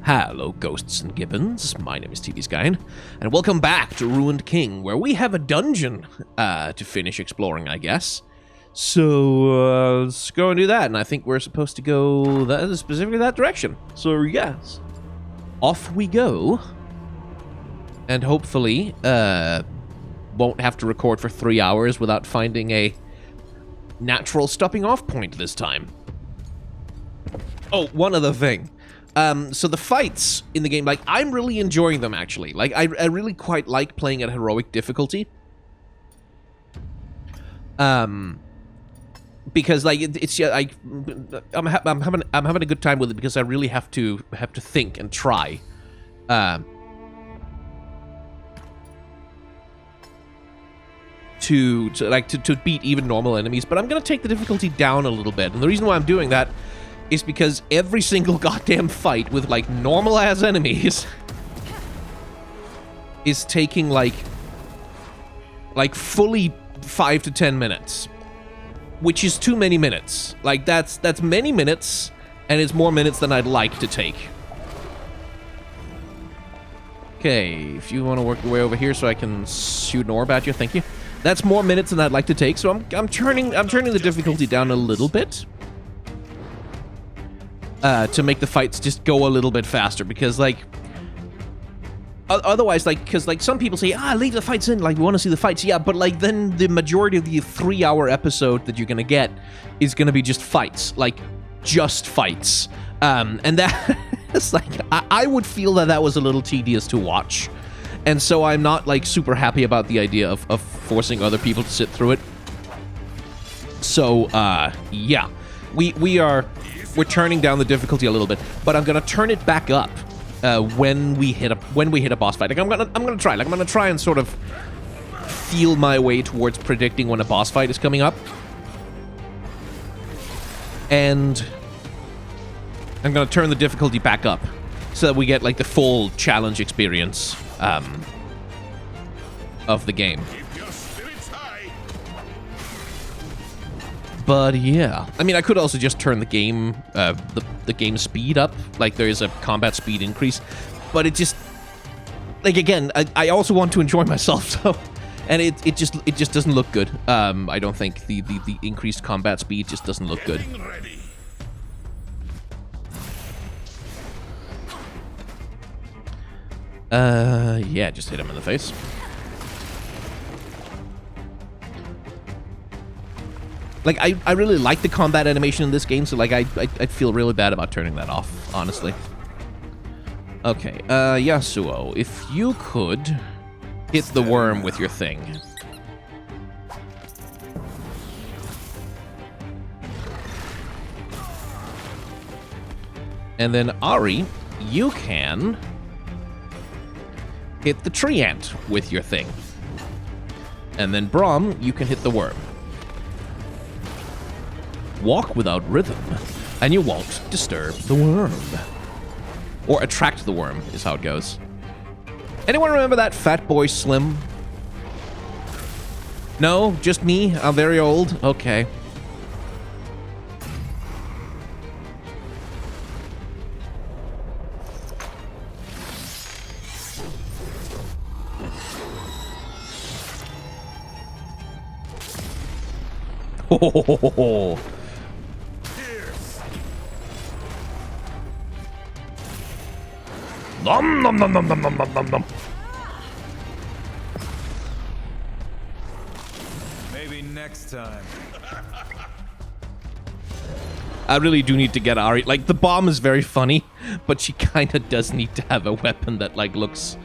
Hello, ghosts and gibbons. My name is TV Skyen, and welcome back to Ruined King, where we have a dungeon to finish exploring, I guess. So, let's go and do that, and I think we're supposed to go specifically that direction. So, yes. Off we go. And hopefully, won't have to record for 3 hours without finding a natural stopping off point this time. Oh, one other thing. So the fights in the game, like, I'm really enjoying them, actually. Like, I really quite like playing at heroic difficulty. Because, like, it's like, I'm having a good time with it because I really have to think and try. To beat even normal enemies, but I'm gonna take the difficulty down a little bit, and the reason why I'm doing that is because every single goddamn fight with, like, normal-ass enemies is taking, like, fully 5 to 10 minutes. Which is too many minutes. Like, that's many minutes, and it's more minutes than I'd like to take. Okay, if you want to work your way over here so I can shoot an orb at you, thank you. That's more minutes than I'd like to take, so I'm turning the difficulty down a little bit. To make the fights just go a little bit faster, because, like, otherwise, like, because, like, some people say, leave the fights in, like, we want to see the fights, yeah, but, like, then the majority of the 3-hour episode that you're gonna get is gonna be just fights, like, just fights, and that, it's like, I would feel that was a little tedious to watch, and so I'm not, like, super happy about the idea of forcing other people to sit through it. So, yeah, we're turning down the difficulty a little bit, but I'm gonna turn it back up when we hit a boss fight. Like, I'm gonna try and sort of feel my way towards predicting when a boss fight is coming up, and I'm gonna turn the difficulty back up so that we get, like, the full challenge experience of the game. But yeah, I mean, I could also just turn the game, the game speed up. Like, there is a combat speed increase, but it just, like, again, I also want to enjoy myself, so, and it just doesn't look good. I don't think the increased combat speed just doesn't look good. Yeah, just hit him in the face. Like, I really like the combat animation in this game, so, like, I'd feel really bad about turning that off, honestly. Okay, Yasuo, if you could hit the worm with your thing. And then Ahri, you can hit the tree ant with your thing. And then Braum, you can hit the worm. Walk without rhythm, and you won't disturb the worm. Or attract the worm, is how it goes. Anyone remember that Fat Boy Slim? No? Just me? I'm very old? Okay. Oh. Nom nom nom nom nom nom nom nom nom. Maybe next time. I really do need to get Ahri. Like, the bomb is very funny, but she kind of does need to have a weapon that, like, looks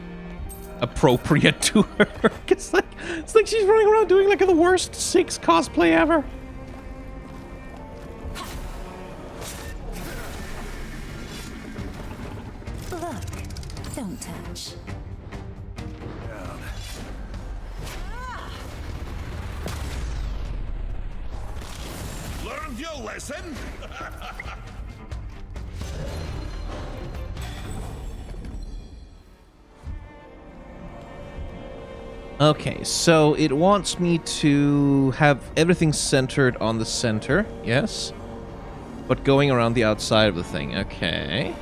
appropriate to her. It's like she's running around doing, like, the worst 6 cosplay ever. Don't touch. Learned your lesson? Okay, so it wants me to have everything centered on the center, yes? But going around the outside of the thing, okay.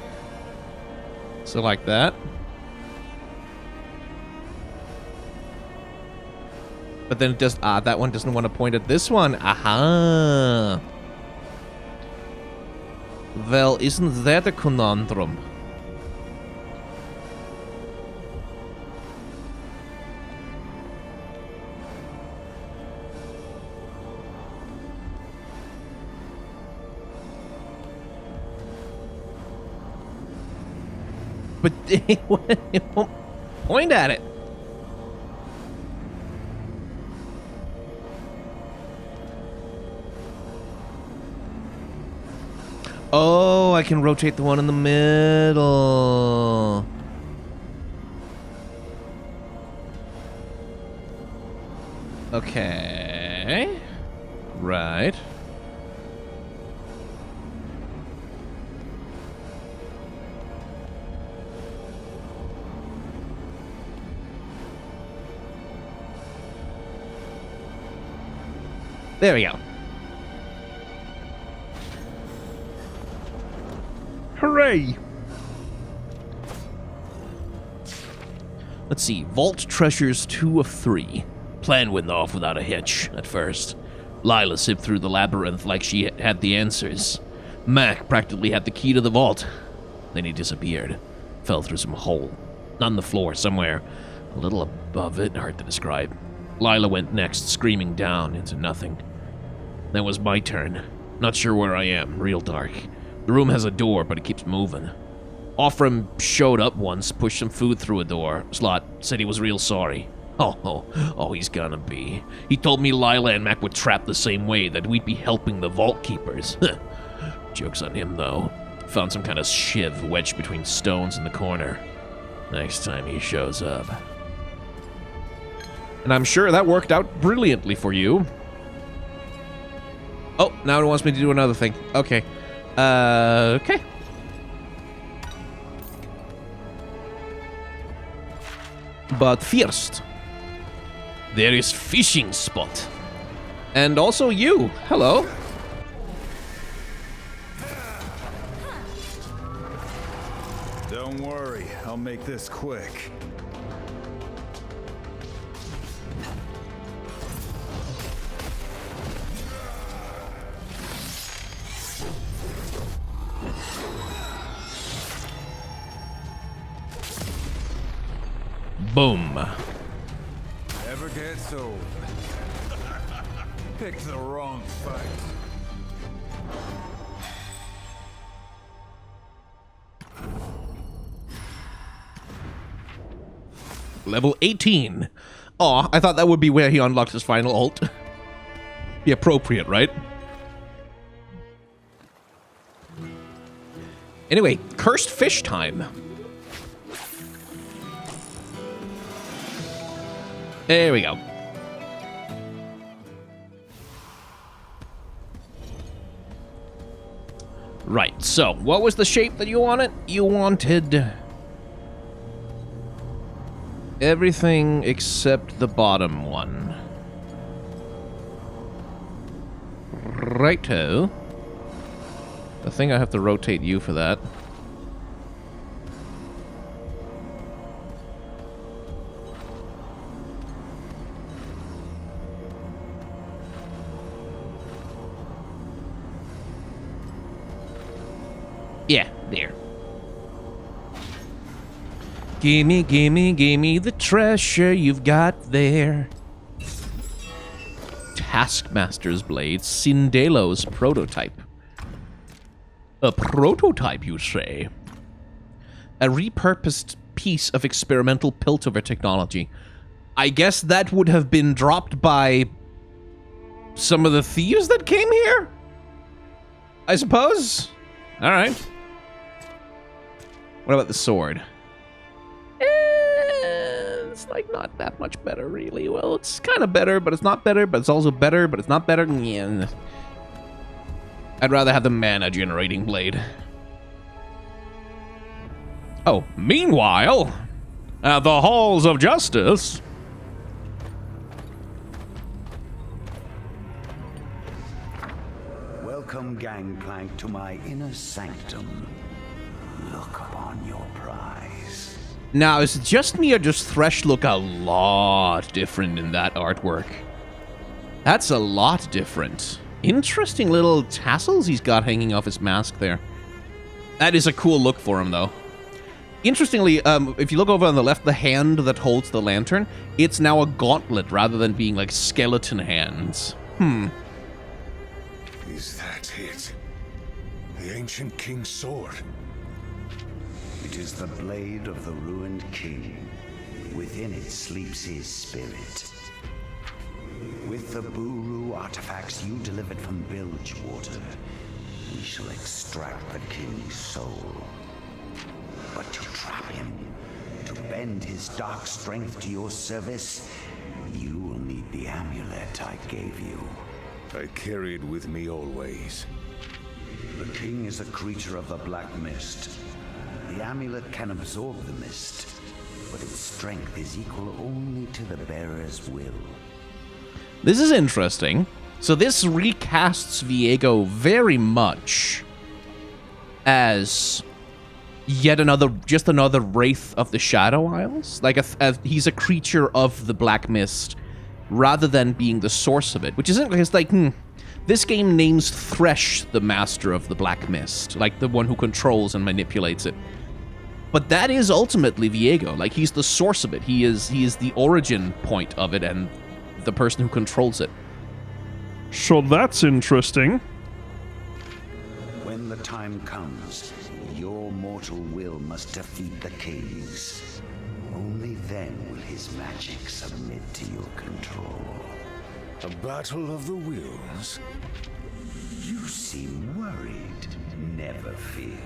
So like that. But then it does... that one doesn't want to point at this one. Aha! Well, isn't that a conundrum? But it won't point at it. Oh, I can rotate the one in the middle. Okay. Right. There we go. Hooray! Let's see. Vault treasures 2 of 3. Plan went off without a hitch at first. Lila sipped through the labyrinth like she had the answers. Mac practically had the key to the vault. Then he disappeared. Fell through some hole. On the floor somewhere. A little above it, hard to describe. Lila went next, screaming down into nothing. Then was my turn. Not sure where I am. Real dark. The room has a door, but it keeps moving. Offram showed up once, pushed some food through a door slot, said he was real sorry. Oh, he's gonna be. He told me Lila and Mac were trapped the same way, that we'd be helping the vault keepers. Joke's on him, though. Found some kind of shiv wedged between stones in the corner. Next time he shows up. And I'm sure that worked out brilliantly for you. Oh, now it wants me to do another thing. Okay. Okay. But first, there is fishing spot. And also you. Hello. Don't worry, I'll make this quick. Boom. Never gets old. Picked the wrong fight. Level 18. Aw, I thought that would be where he unlocked his final ult. Be appropriate, right? Anyway, cursed fish time. There we go. Right, so, what was the shape that you wanted? You wanted everything except the bottom one. Righto. I think I have to rotate you for that. Yeah, there. Gimme, gimme, gimme the treasure you've got there. Taskmaster's blade, Sindelo's prototype. A prototype, you say? A repurposed piece of experimental piltover technology. I guess that would have been dropped by some of the thieves that came here? I suppose? Alright. What about the sword? It's like not that much better, really. Well, it's kind of better, but it's not better, but it's also better, but it's not better. Yeah. I'd rather have the mana generating blade. Oh, meanwhile, at the halls of justice. Welcome, Gangplank, to my inner sanctum. Look upon your pride. Now, is it just me or does Thresh look a lot different in that artwork? That's a lot different. Interesting little tassels he's got hanging off his mask there. That is a cool look for him, though. Interestingly, if you look over on the left, the hand that holds the lantern, it's now a gauntlet rather than being like skeleton hands. Is that it? The ancient king's sword? It is the blade of the ruined king. Within it sleeps his spirit. With the Buru artifacts you delivered from Bilgewater, we shall extract the king's soul. But to trap him, to bend his dark strength to your service, you will need the amulet I gave you. I carry it with me always. The king is a creature of the black mist. The amulet can absorb the mist, but its strength is equal only to the bearer's will. This is interesting. So this recasts Viego very much as yet another, just another wraith of the Shadow Isles. Like he's a creature of the Black Mist rather than being the source of it, which isn't, it's like, this game names Thresh the master of the Black Mist, like the one who controls and manipulates it. But that is ultimately Viego. Like, he's the source of it. He is the origin point of it and the person who controls it. So that's interesting. When the time comes, your mortal will must defeat the king's. Only then will his magic submit to your control. A battle of the wills? You seem worried. Never fear.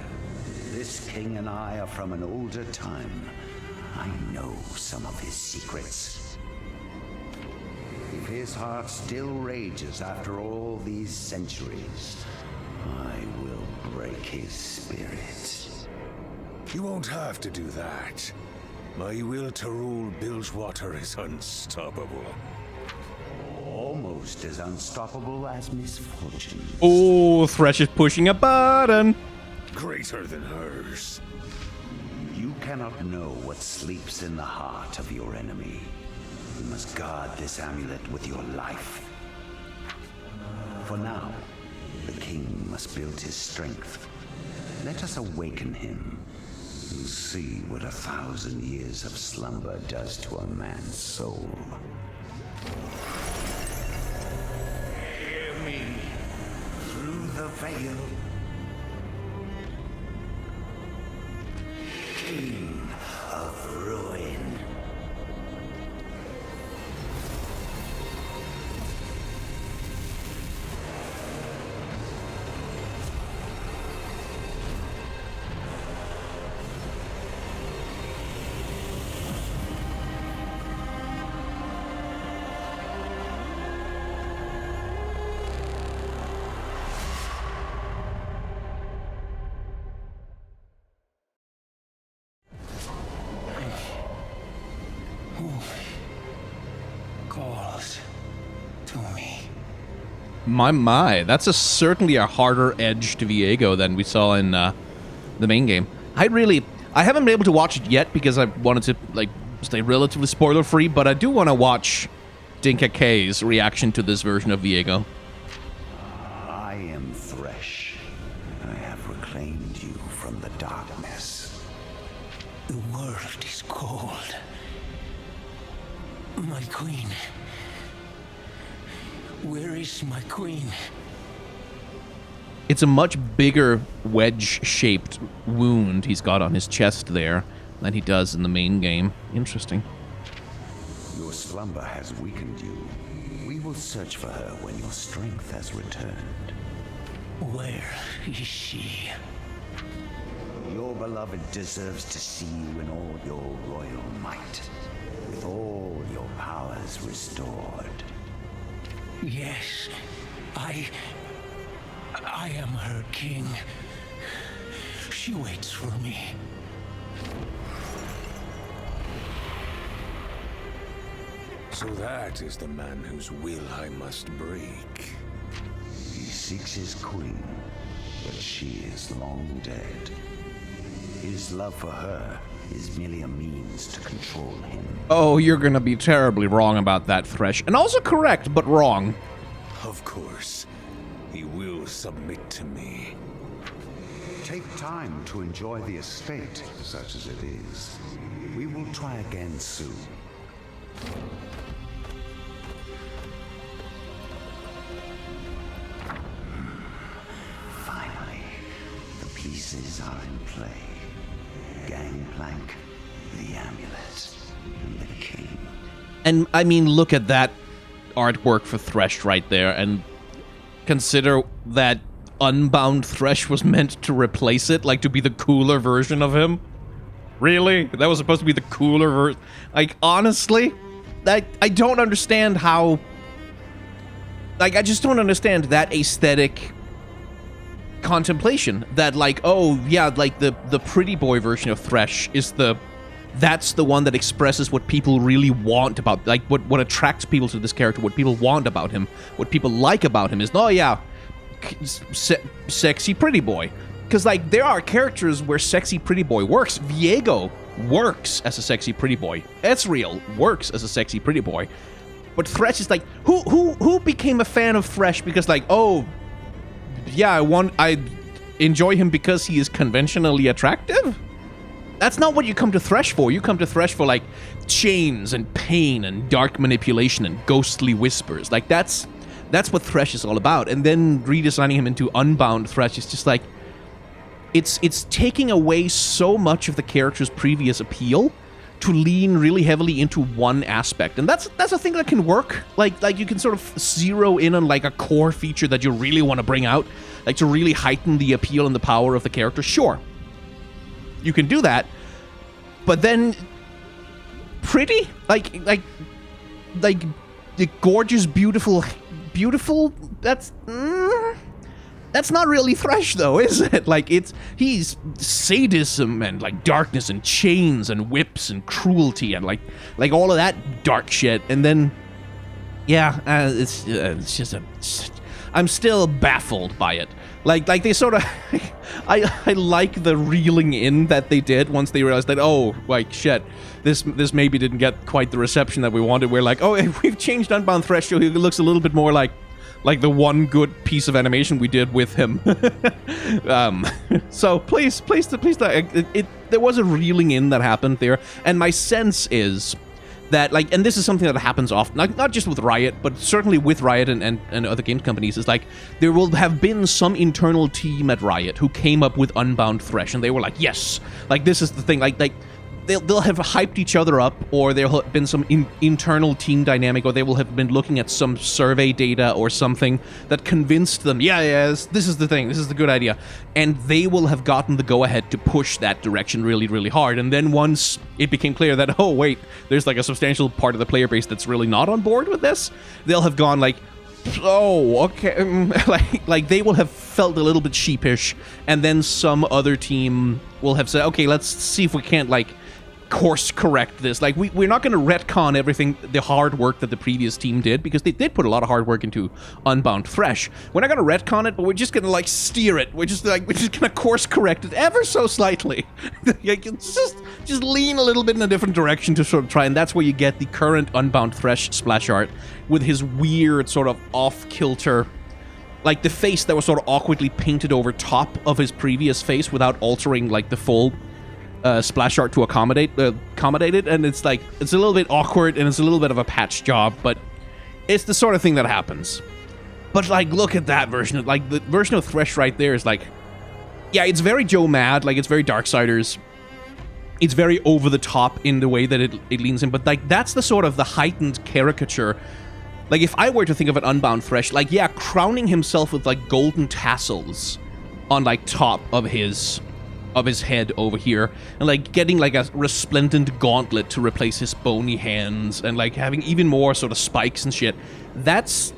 This king and I are from an older time. I know some of his secrets. If his heart still rages after all these centuries, I will break his spirit. You won't have to do that. My will to rule Bilgewater is unstoppable. Almost as unstoppable as misfortune. Oh, Thresh is pushing a button. Greater than hers. You cannot know what sleeps in the heart of your enemy. You must guard this amulet with your life. For now, the king must build his strength. Let us awaken him and see what 1,000 years of slumber does to a man's soul. Hear me through the veil. King of ruin. Calls to me. My, that's certainly a harder edge to Viego than we saw in the main game. I haven't been able to watch it yet because I wanted to like stay relatively spoiler-free, but I do want to watch Dinka K's reaction to this version of Viego. I am Thresh. I have reclaimed you from the darkness. The world is cold. My queen. Where is my queen? It's a much bigger wedge-shaped wound he's got on his chest there than he does in the main game. Interesting. Your slumber has weakened you. We will search for her when your strength has returned. Where is she? Your beloved deserves to see you in all your royal might, with all your powers restored. Yes, I am her king. She waits for me. So that is the man whose will I must break. He seeks his queen, but she is long dead. His love for her is merely a means to control him. Oh, you're gonna be terribly wrong about that, Thresh. And also correct, but wrong. Of course, he will submit to me. Take time to enjoy the estate, such as it is. We will try again soon. Finally, the pieces are in play. Gangplank, the amulet, and the king. And, I mean, look at that artwork for Thresh right there, and consider that Unbound Thresh was meant to replace it, like, to be the cooler version of him. Really? That was supposed to be the cooler version? Like, honestly? I don't understand how... Like, I just don't understand that aesthetic contemplation. That, like, oh, yeah, like, the pretty boy version of Thresh is the... That's the one that expresses what people really want about... Like, what attracts people to this character, what people want about him, what people like about him is, oh, yeah, sexy pretty boy. Because, like, there are characters where sexy pretty boy works. Viego works as a sexy pretty boy. Ezreal works as a sexy pretty boy. But Thresh is like, who became a fan of Thresh because, like, oh, yeah, I enjoy him because he is conventionally attractive? That's not what you come to Thresh for. You come to Thresh for, like, chains and pain and dark manipulation and ghostly whispers. Like, that's what Thresh is all about. And then redesigning him into Unbound Thresh is just like, it's taking away so much of the character's previous appeal to lean really heavily into one aspect. And that's a thing that can work. Like you can sort of zero in on, like, a core feature that you really want to bring out, like, to really heighten the appeal and the power of the character. Sure, you can do that, but then pretty, like the gorgeous, beautiful. That's not really Thresh, though, is it? Like, he's sadism and, like, darkness and chains and whips and cruelty and, like all of that dark shit. And then, yeah, it's just I'm still baffled by it. Like they sort of, I like the reeling in that they did once they realized that, oh, like, shit, this maybe didn't get quite the reception that we wanted. We're like, oh, we've changed Unbound Thresh so he looks a little bit more like the one good piece of animation we did with him. So please, there was a reeling in that happened there, and my sense is that, like, and this is something that happens often, not just with Riot, but certainly with Riot and other game companies, is like, there will have been some internal team at Riot who came up with Unbound Thresh, and they were like, yes, like, this is the thing, like, they'll have hyped each other up, or there'll have been some internal team dynamic, or they will have been looking at some survey data or something that convinced them, yeah, this is the thing, this is the good idea, and they will have gotten the go-ahead to push that direction really, really hard. And then once it became clear that, oh, wait, there's, like, a substantial part of the player base that's really not on board with this, they'll have gone, like, oh, okay, like they will have felt a little bit sheepish, and then some other team will have said, okay, let's see if we can't, like, course correct this. Like, we're not going to retcon everything, the hard work that the previous team did, because they did put a lot of hard work into Unbound Thresh. We're not going to retcon it, but we're just going to, like, steer it. We're just going to course correct it ever so slightly. Like, just lean a little bit in a different direction to sort of try, and that's where you get the current Unbound Thresh splash art with his weird sort of off-kilter, like, the face that was sort of awkwardly painted over top of his previous face without altering, like, the full splash art to accommodate it, and it's like, it's a little bit awkward and it's a little bit of a patch job, but it's the sort of thing that happens. But, like, look at that version of, like, the version of Thresh right there is like, yeah, it's very Joe Mad, like, it's very Darksiders, it's very over the top in the way that it leans in, but, like, that's the sort of the heightened caricature. Like, if I were to think of an Unbound Thresh, like, yeah, crowning himself with, like, golden tassels on, like, top of his head over here, and, like, getting, like, a resplendent gauntlet to replace his bony hands, and, like, having even more sort of spikes and shit, that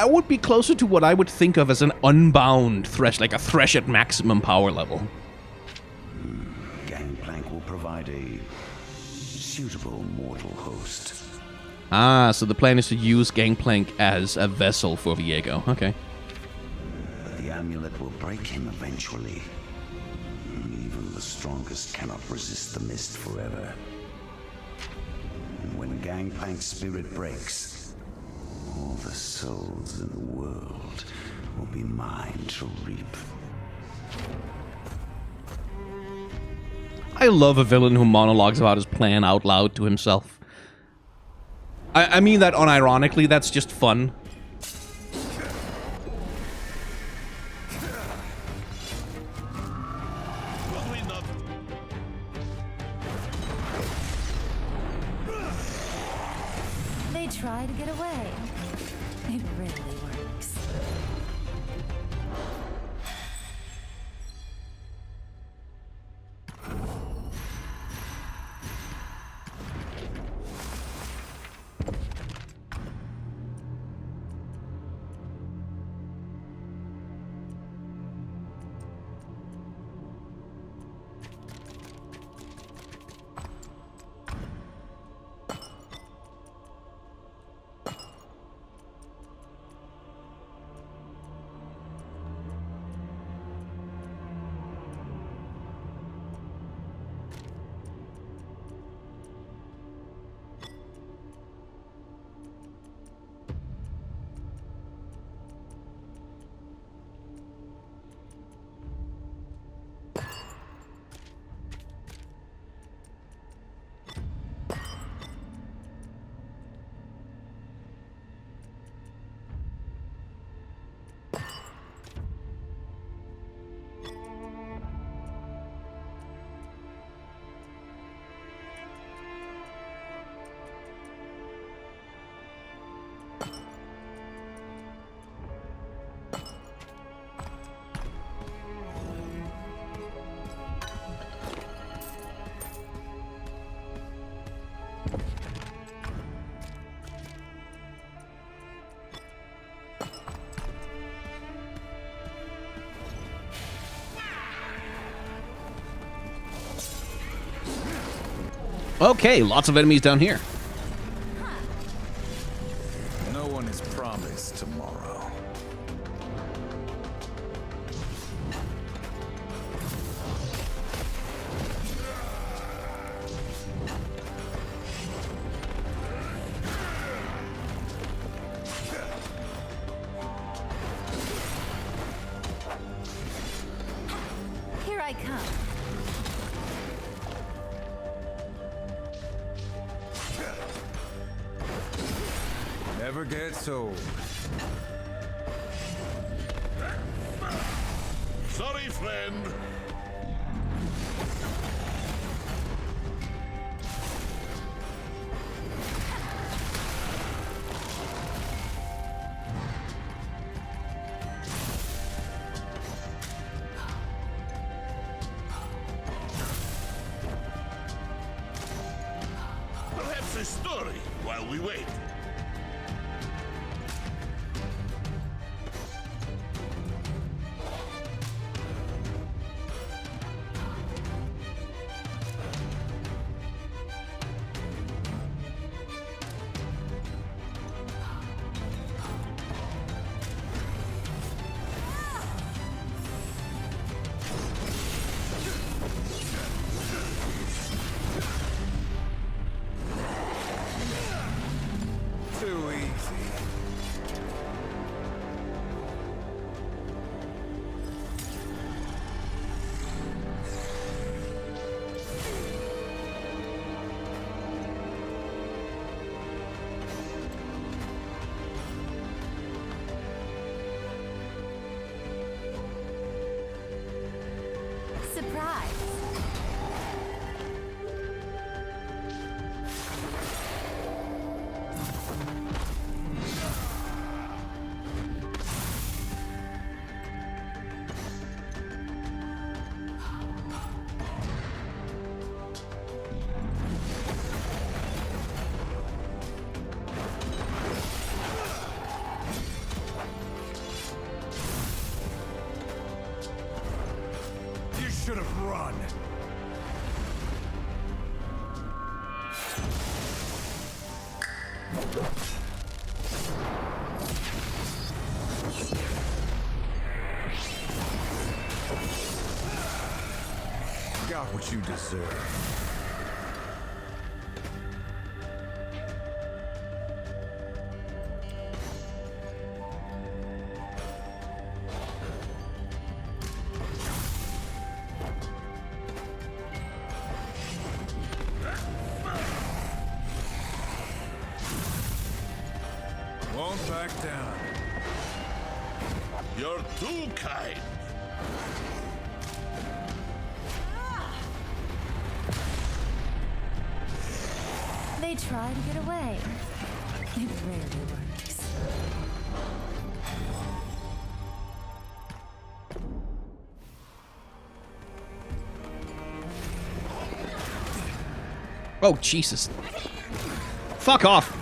would be closer to what I would think of as an Unbound Thresh, like a Thresh at maximum power level. Gangplank will provide a suitable mortal host. Ah, so the plan is to use Gangplank as a vessel for Viego. Okay. But the amulet will break him eventually. Even the strongest cannot resist the mist forever. And when Gangplank's spirit breaks, all the souls in the world will be mine to reap. I love a villain who monologues about his plan out loud to himself. I mean that unironically, that's just fun. They try to get away. It rarely works. Okay, lots of enemies down here. No one is promised tomorrow. Here I come. Never gets old. Sorry, friend. Perhaps a story while we wait. what you deserve. Won't back down. You're too kind. They try to get away. It rarely works. Oh, Jesus. Fuck off.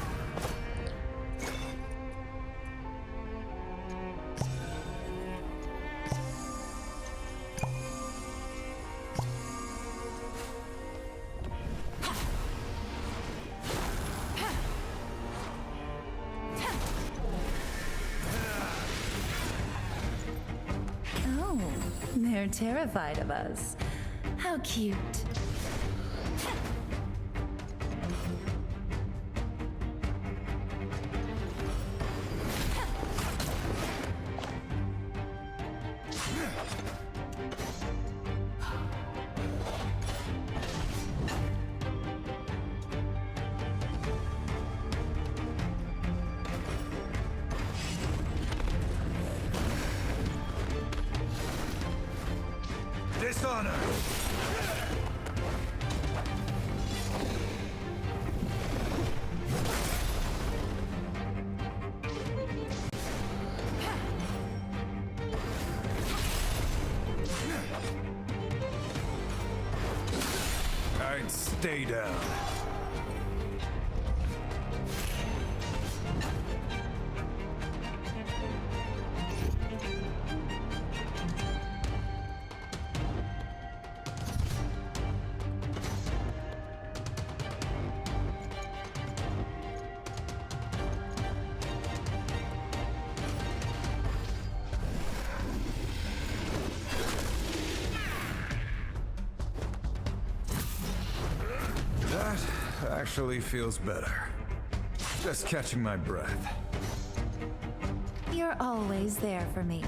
Oh, they're terrified of us. How cute. Dishonor! I'd stay down. That actually feels better. Just catching my breath. You're always there for me.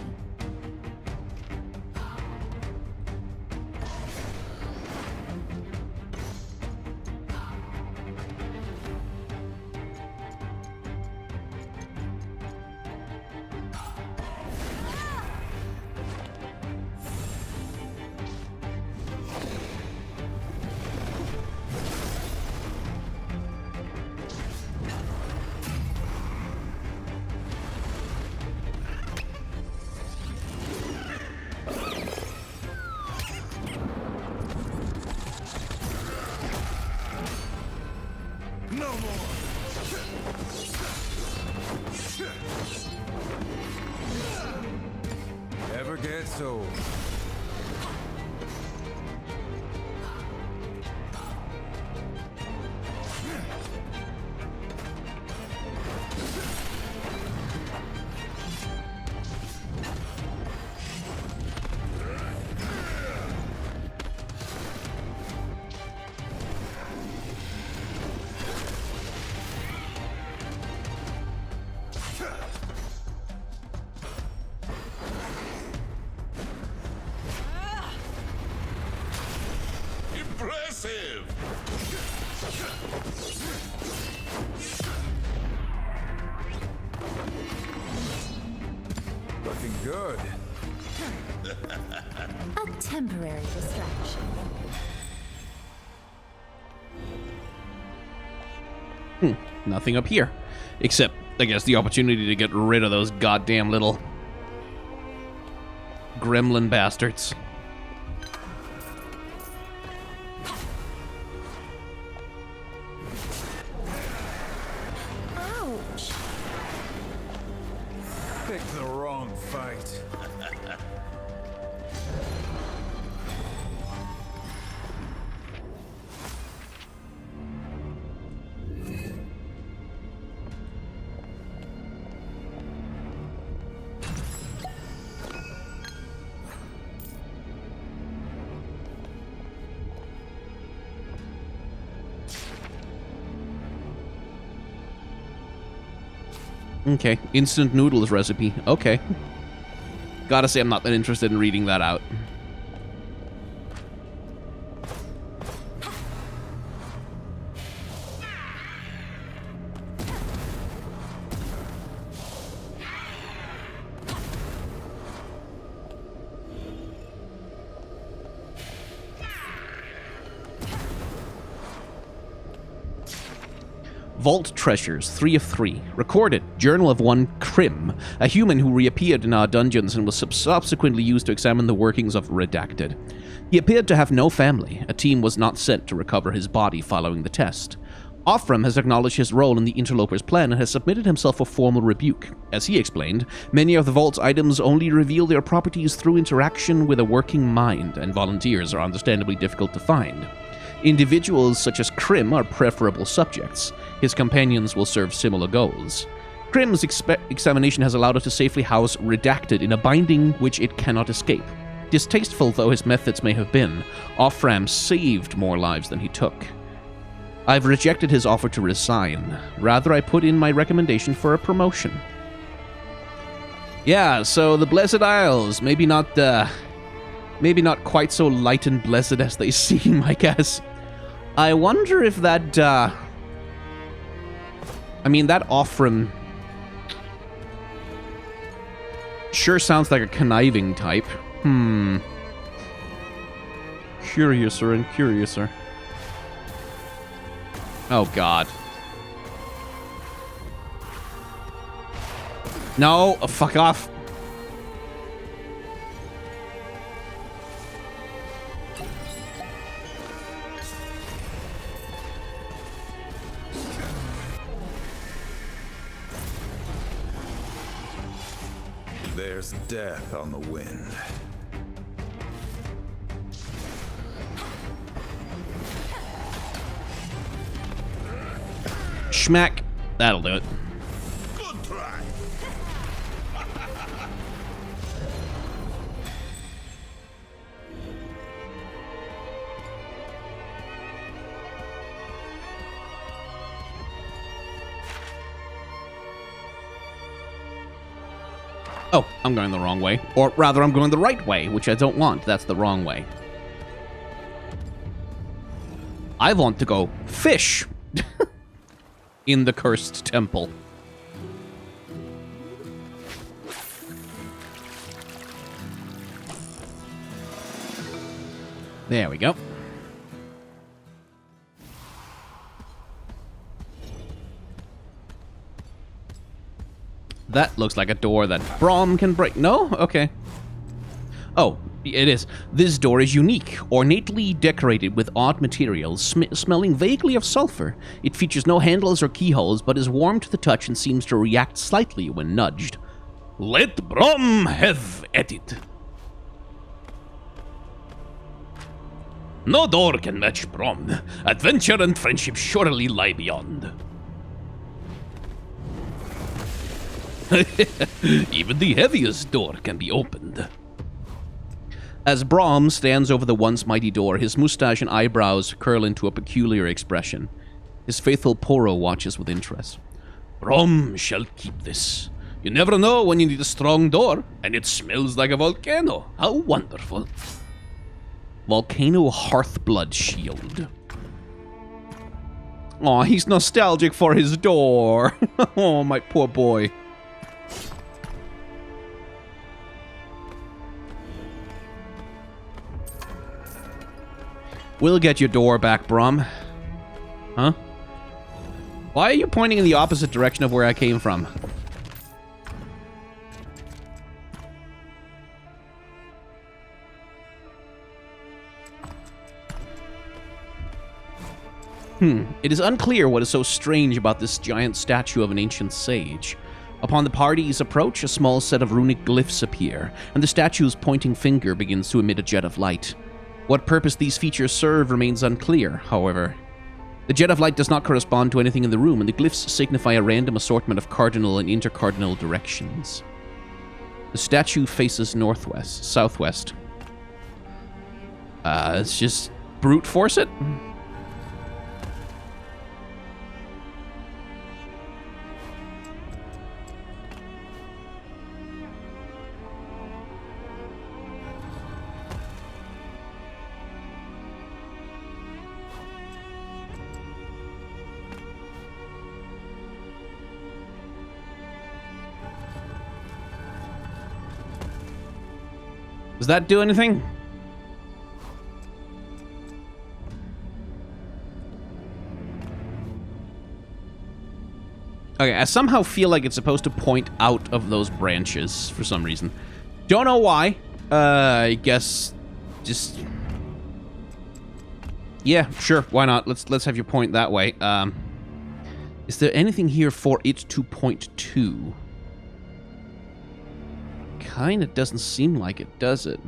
No more! Never gets old. Impressive! Looking good. A temporary distraction. Nothing up here. Except, I guess, the opportunity to get rid of those goddamn little gremlin bastards. Ouch! Picked the wrong fight. Okay, instant noodles recipe. Okay. Gotta say I'm not that interested in reading that out. Vault Treasures, 3 of 3. Recorded, Journal of one Krim, a human who reappeared in our dungeons and was subsequently used to examine the workings of Redacted. He appeared to have no family. A team was not sent to recover his body following the test. Offram has acknowledged his role in the interloper's plan and has submitted himself for formal rebuke. As he explained, many of the Vault's items only reveal their properties through interaction with a working mind, and volunteers are understandably difficult to find. Individuals such as Krim are preferable subjects. His companions will serve similar goals. Krim's examination has allowed us to safely house Redacted in a binding which it cannot escape. Distasteful though his methods may have been, Offram saved more lives than he took. I've rejected his offer to resign. Rather, I put in my recommendation for a promotion. Yeah, so the Blessed Isles, maybe not quite so light and blessed as they seem, I guess. I wonder if that, that Offram sure sounds like a conniving type. Curiouser and curiouser. Oh, God. No, fuck off. There's death on the wind. Schmack. That'll do it. Good try. Oh, I'm going the wrong way. Or rather, I'm going the right way, which I don't want. That's the wrong way. I want to go fish in the cursed temple. There we go. That looks like a door that Braum can break. No? Okay. Oh, it is. This door is unique, ornately decorated with odd materials, smelling vaguely of sulfur. It features no handles or keyholes, but is warm to the touch and seems to react slightly when nudged. Let Braum have at it. No door can match Braum. Adventure and friendship surely lie beyond. Even the heaviest door can be opened. As Braum stands over the once mighty door, his mustache and eyebrows curl into a peculiar expression. His faithful Poro watches with interest. Braum shall keep this. You never know when you need a strong door, and it smells like a volcano. How wonderful. Volcano Hearthblood Shield. Aw, he's nostalgic for his door. Oh, my poor boy. We'll get your door back, Braum. Huh? Why are you pointing in the opposite direction of where I came from? It is unclear what is so strange about this giant statue of an ancient sage. Upon the party's approach, a small set of runic glyphs appear, and the statue's pointing finger begins to emit a jet of light. What purpose these features serve remains unclear, however. The jet of light does not correspond to anything in the room, and the glyphs signify a random assortment of cardinal and intercardinal directions. The statue faces southwest. Let's just brute force it. Does that do anything? Okay, I somehow feel like it's supposed to point out of those branches for some reason. Don't know why. I guess just... Yeah, sure, why not? Let's have you point that way. Is there anything here for it to point to? Kinda doesn't seem like it, does it?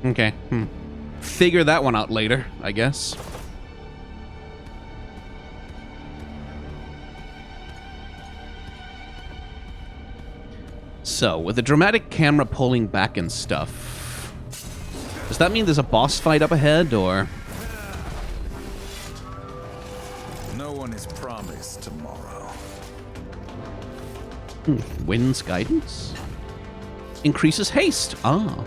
Okay, figure that one out later, I guess. So, with the dramatic camera pulling back and stuff, does that mean there's a boss fight up ahead, or...? No one is promised tomorrow. Wind's guidance? Increases haste. Ah.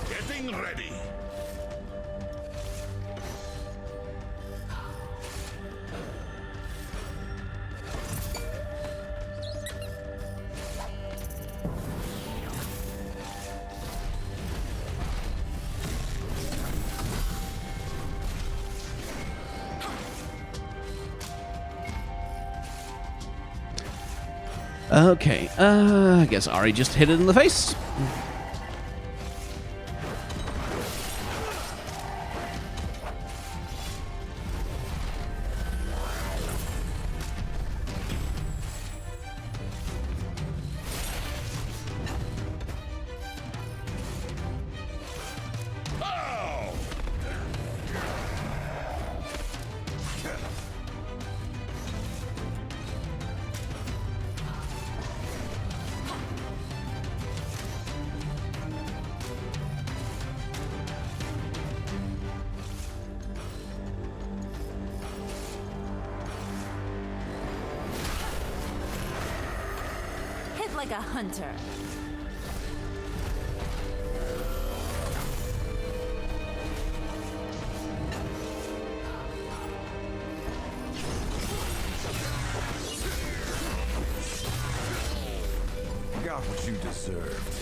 Getting ready. Okay, I guess Ahri just hit it in the face. Hit like a hunter. Got what you deserved.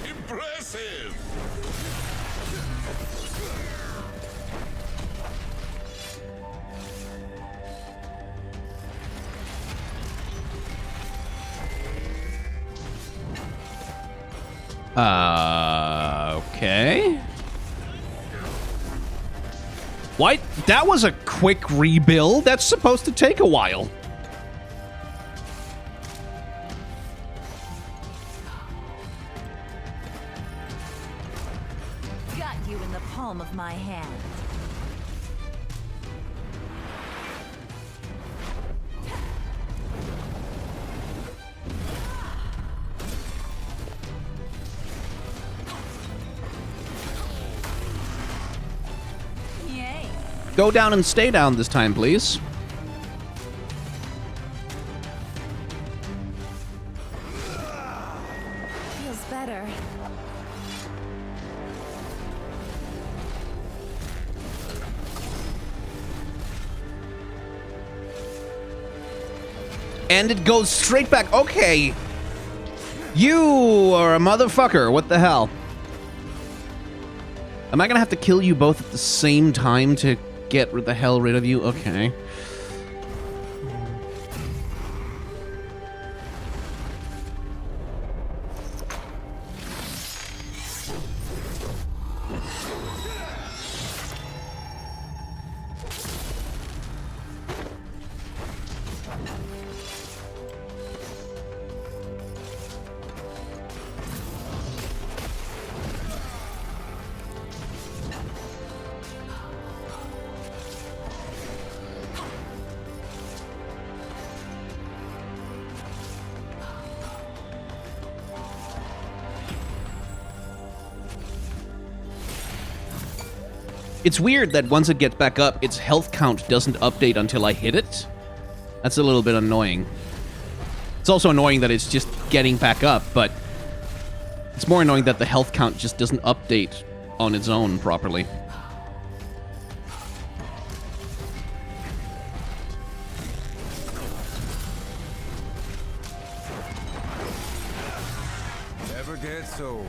Impressive! Okay. What? That was a quick rebuild. That's supposed to take a while. Got you in the palm of my hand. Yay. Go down and stay down this time, please. Feels better. And it goes straight back. Okay. You are a motherfucker. What the hell? Am I gonna have to kill you both at the same time to get the hell rid of you? Okay. It's weird that once it gets back up, its health count doesn't update until I hit it. That's a little bit annoying. It's also annoying that it's just getting back up, but it's more annoying that the health count just doesn't update on its own properly. Never gets old.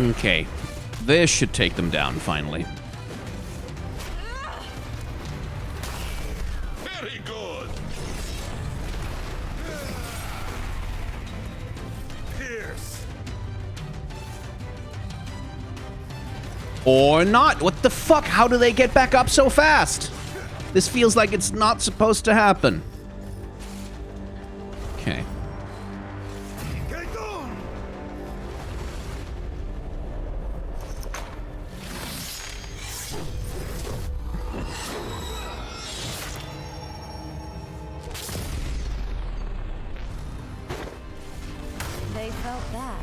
Okay. This should take them down, finally. Very good. Pierce. Or not. What the fuck? How do they get back up so fast? This feels like it's not supposed to happen. Okay. Get on. They felt that.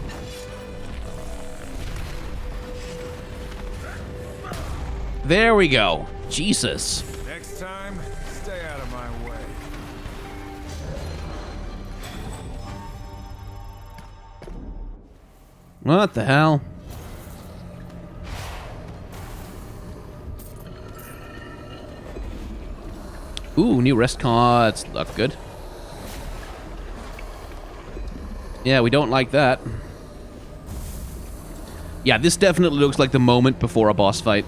There we go. Jesus. Next time, stay out of my way. What the hell? Ooh, new rest cards. Look good. Yeah, we don't like that. Yeah, this definitely looks like the moment before a boss fight.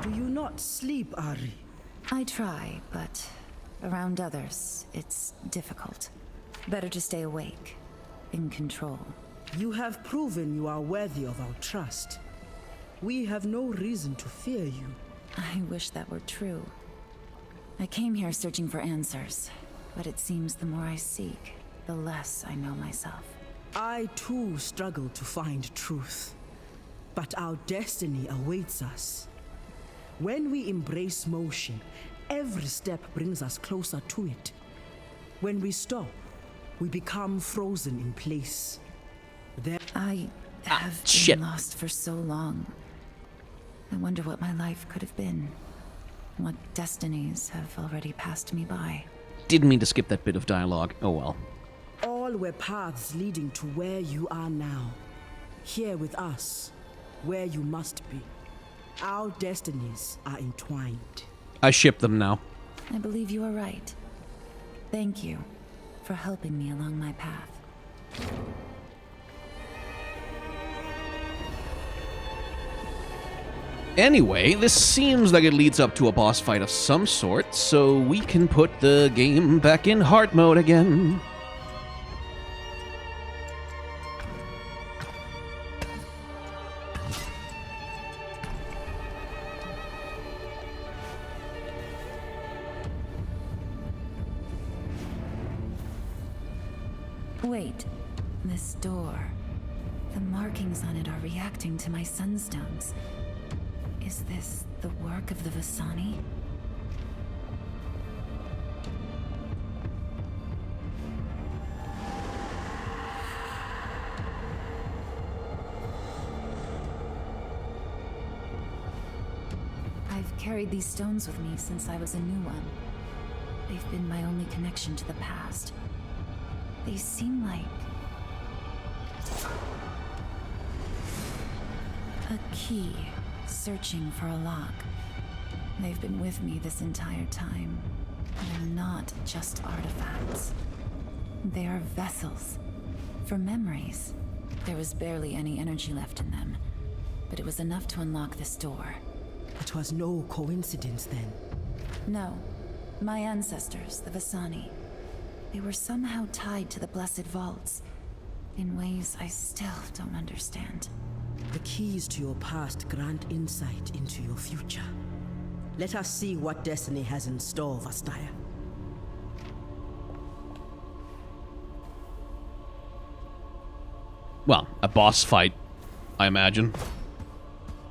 Do you not sleep, Ahri? I try, but around others, it's difficult. Better to stay awake, in control. You have proven you are worthy of our trust. We have no reason to fear you. I wish that were true. I came here searching for answers, but it seems the more I seek, the less I know myself. I too struggle to find truth, but our destiny awaits us. When we embrace motion, every step brings us closer to it. When we stop, we become frozen in place. I have shit. been lost for so long. I wonder what my life could have been. What destinies have already passed me by. Didn't mean to skip that bit of dialogue. Oh well. All were paths leading to where you are now. Here with us, where you must be. Our destinies are entwined. I ship them now. I believe you are right. Thank you for helping me along my path. Anyway, this seems like it leads up to a boss fight of some sort, so we can put the game back in heart mode again. Wait, this door. The markings on it are reacting to my sunstones. Is this the work of the Vasani? I've carried these stones with me since I was a new one. They They've been my only connection to the past. They seem like a key searching for a lock. They've been with me this entire time. They're not just artifacts. They are vessels for memories. There was barely any energy left in them, but it was enough to unlock this door. It was no coincidence then. No. My ancestors, the Vasani, they were somehow tied to the Blessed Vaults in ways I still don't understand. The keys to your past grant insight into your future. Let us see what destiny has in store, Vastaya. Well, a boss fight, I imagine.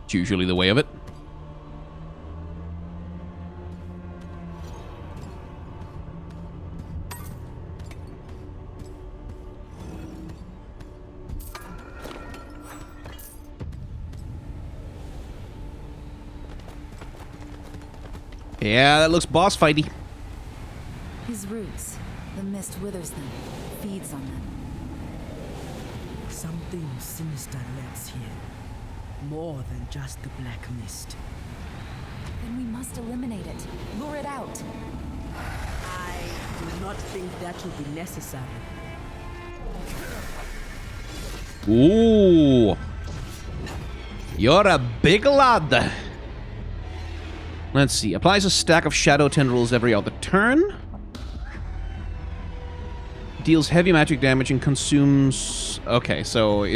It's usually the way of it. Yeah, that looks boss fighty. His roots, the mist withers them, feeds on them. Something sinister lurks here. More than just the black mist. Then we must eliminate it. Lure it out. I do not think that will be necessary. Ooh. You're a big lad. Let's see. Applies a stack of shadow tendrils every other turn. Deals heavy magic damage and consumes... Okay, so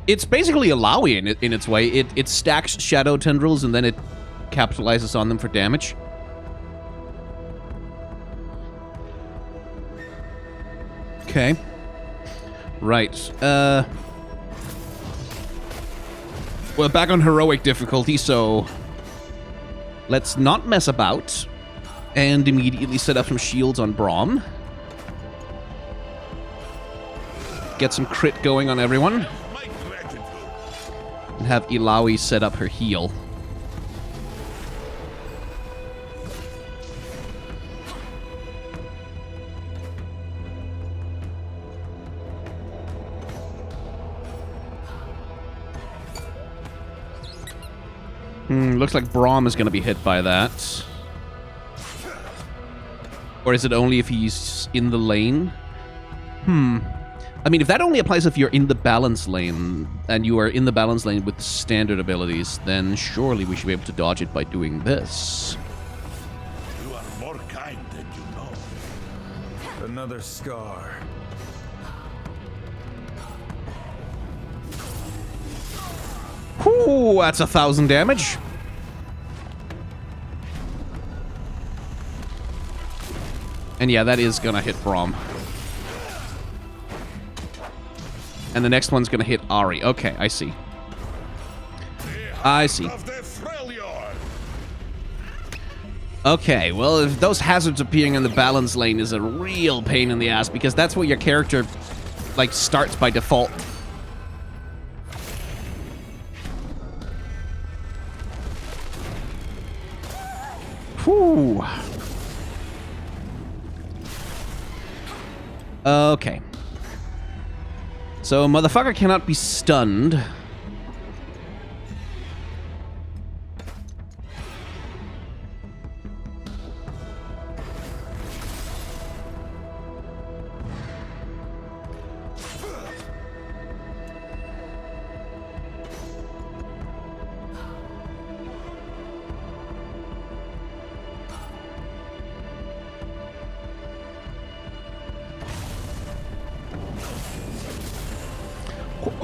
it's basically a Lawi in its way. It stacks shadow tendrils and then it capitalizes on them for damage. Okay. Right. We're back on heroic difficulty, so... Let's not mess about. And immediately set up some shields on Braum. Get some crit going on everyone. And have Ilawi set up her heal. Looks like Braum is going to be hit by that. Or is it only if he's in the lane? I mean, if that only applies if you're in the balance lane, and you are in the balance lane with standard abilities, then surely we should be able to dodge it by doing this. You are more kind than you know. Another scar. Whew, that's 1,000 damage. And yeah, that is gonna hit Braum. And the next one's gonna hit Ahri. Okay, I see. I see. Okay, well, if those hazards appearing in the balance lane is a real pain in the ass, because that's what your character, like, starts by default. Whew. Okay. So, motherfucker cannot be stunned.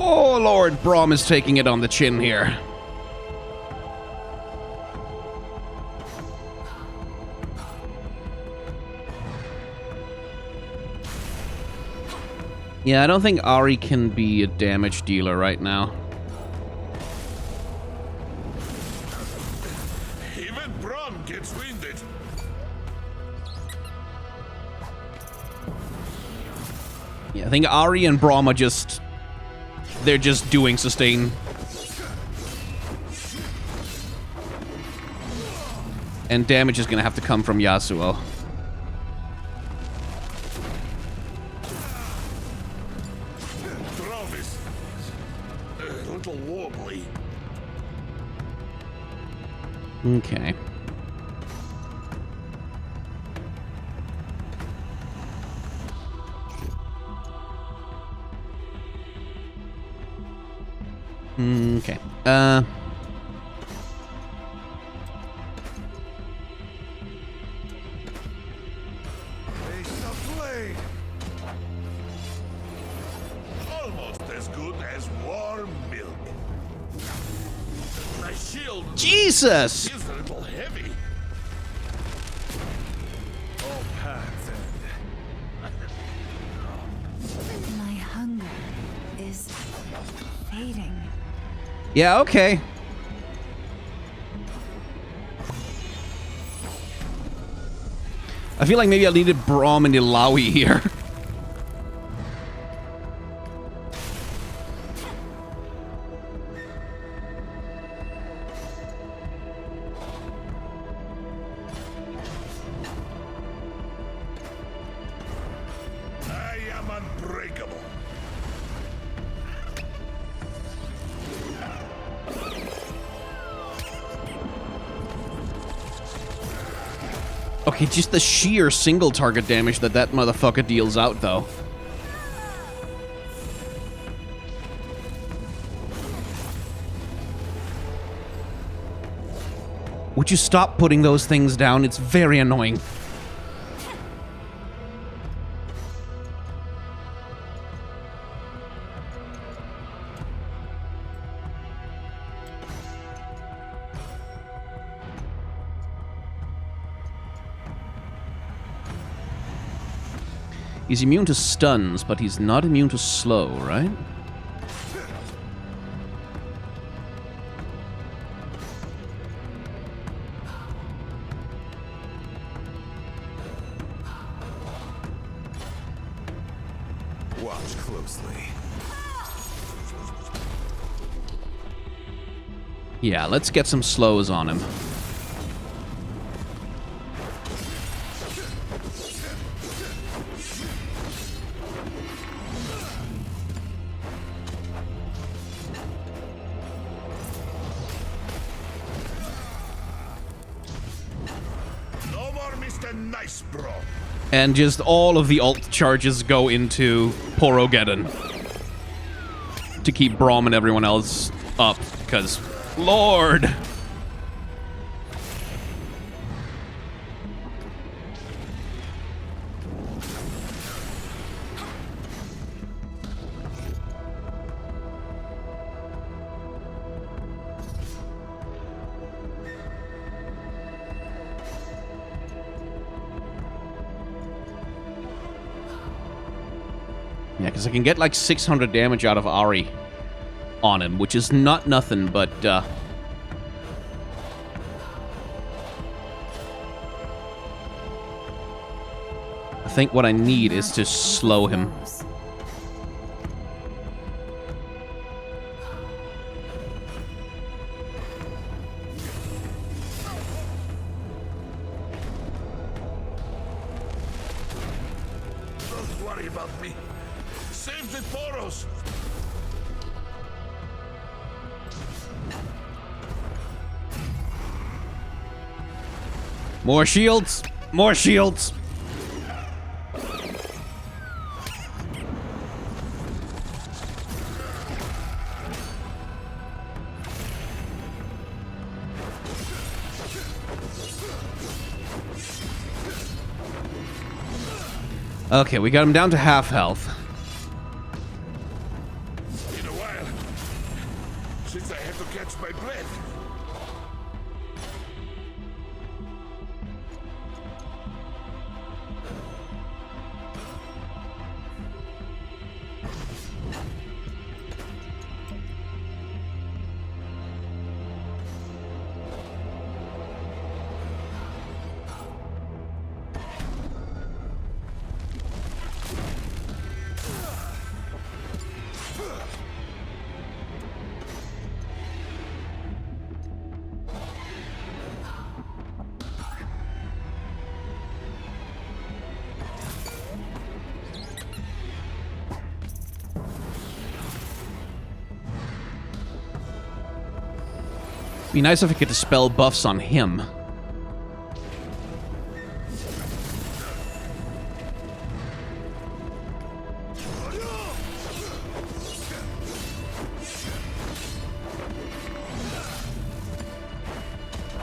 Oh, Lord, Braum is taking it on the chin here. Yeah, I don't think Ahri can be a damage dealer right now. Even Braum gets winded. Yeah, I think Ahri and Braum are just... They're just doing sustain. And damage is going to have to come from Yasuo. Okay. Okay. Face of blade. Almost as good as warm milk. My shield Jesus! is a little heavy. All paths end. My hunger is fading. Yeah, okay. I feel like maybe I needed Braum and Ilawi here. I am unbreakable. Okay, just the sheer single target damage that motherfucker deals out, though. Would you stop putting those things down? It's very annoying. He's immune to stuns, but he's not immune to slow, right? Watch closely. Yeah, let's get some slows on him. No more Mr. Nice Bro. And just all of the alt charges go into Porogeddon to keep Braum and everyone else up, because Lord! Yeah, because I can get like 600 damage out of Ahri on him, which is not nothing, but I think what I need is to slow him. Don't worry about me. Save the Poros. More shields! More shields! Okay, we got him down to half health. In a while. Since I have to catch my breath. Be nice if I could dispel buffs on him.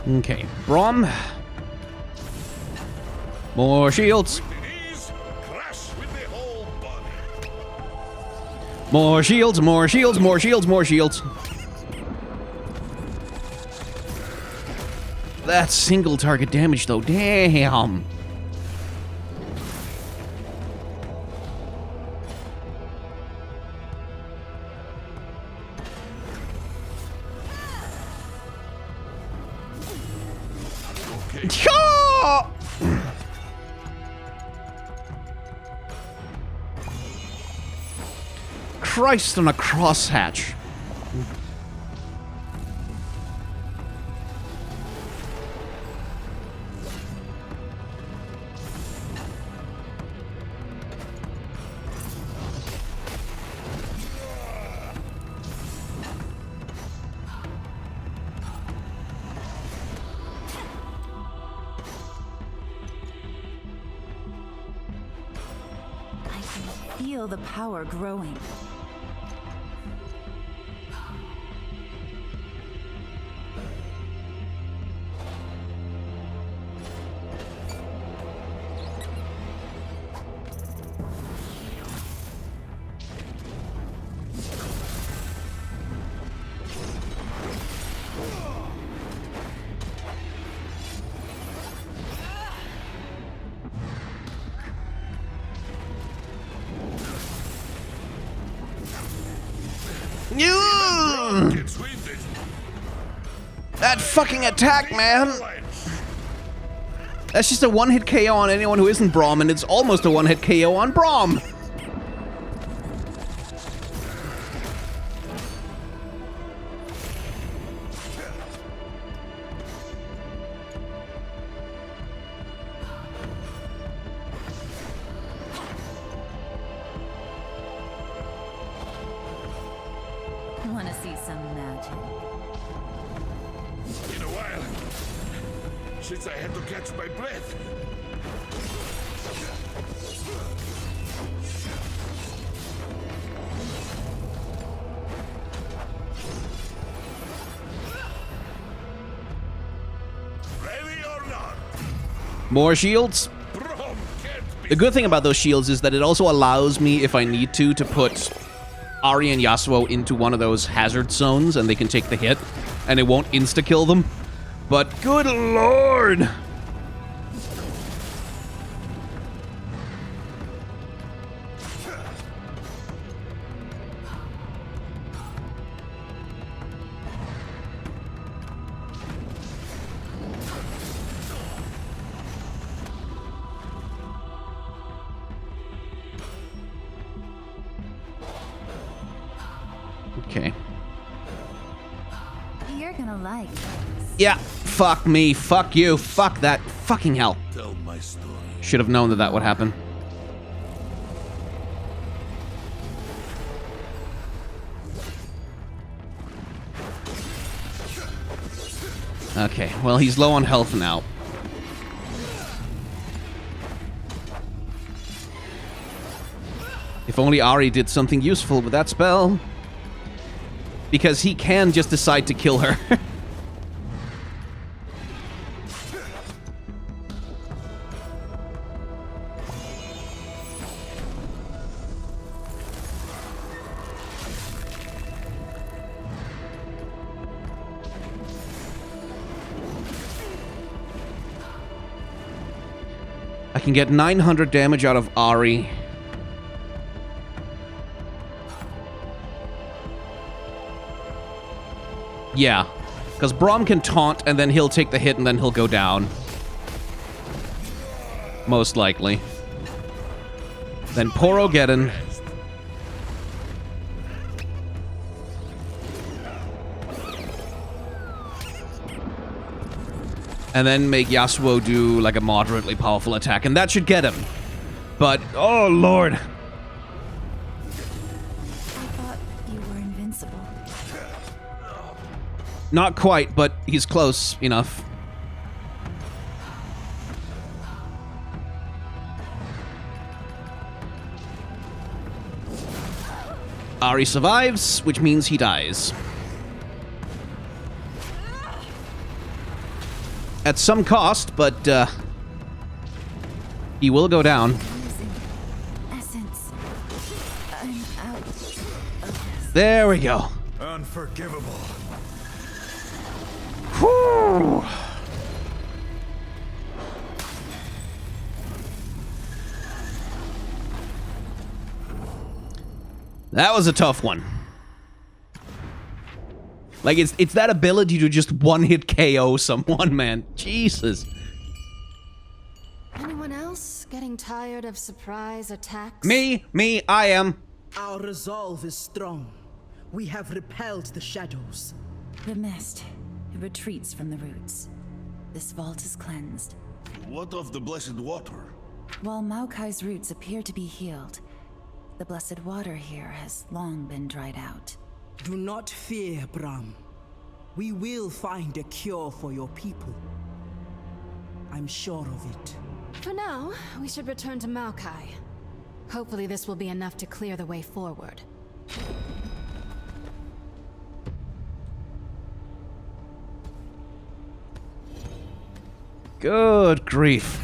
Okay, Brom. More shields. More shields, more shields, more shields, more shields. That's single target damage though, damn. Christ on a crosshatch. I can feel the power growing. That fucking attack, man! That's just a one-hit KO on anyone who isn't Brom, and it's almost a one-hit KO on Brom! Want to see some magic? In a while. Since I had to catch my breath. Ready or not? More shields? The good thing about those shields is that it also allows me, if I need to put Ahri and Yasuo into one of those hazard zones and they can take the hit and it won't insta-kill them. But good lord! Okay. You're gonna like this. Yeah, fuck me, fuck you, fuck that, fucking hell. Tell my story. Should have known that that would happen. Okay, well, he's low on health now. If only Ahri did something useful with that spell. Because he can just decide to kill her. I can get 900 damage out of Ahri. Yeah, because Brom can taunt, and then he'll take the hit, and then he'll go down. Most likely. Then Porogeddon. And then make Yasuo do, like, a moderately powerful attack, and that should get him. But, oh lord. I thought you were invincible. Not quite, but he's close enough. Ahri survives, which means he dies. At some cost, but he will go down. Losing essence. I'm out of this. There we go. Unforgivable. Whew. That was a tough one. Like, it's that ability to just one-hit KO someone, man. Jesus. Anyone else getting tired of surprise attacks? Me, I am. Our resolve is strong. We have repelled the shadows. The mist. It retreats from the roots. This vault is cleansed. What of the blessed water? While Maokai's roots appear to be healed, the blessed water here has long been dried out. Do not fear, Brahm. We will find a cure for your people. I'm sure of it. For now, we should return to Maokai. Hopefully this will be enough to clear the way forward. Good grief.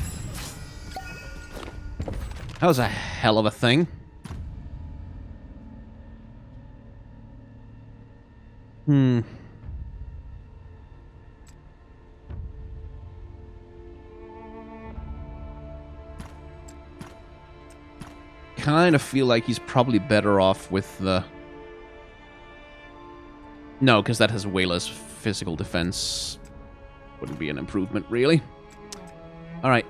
That was a hell of a thing. Kind of feel like he's probably better off with the... No, because that has way less physical defense. Wouldn't be an improvement, really. Alright.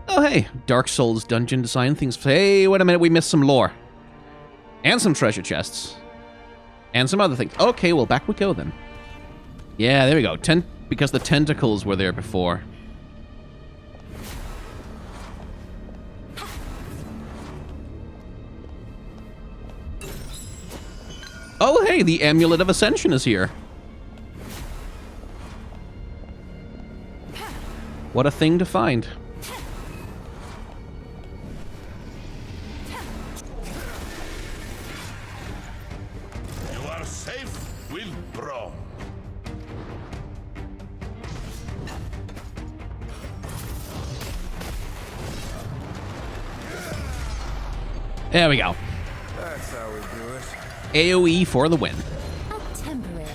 Oh, hey. Dark Souls dungeon design things. Hey, wait a minute. We missed some lore. And some treasure chests. And some other things. Okay, well, back we go then. Yeah, there we go. Because the tentacles were there before. Oh, hey, the Amulet of Ascension is here. What a thing to find. You are safe with Bro. There we go. That's how we do it. AoE for the win. Temporary.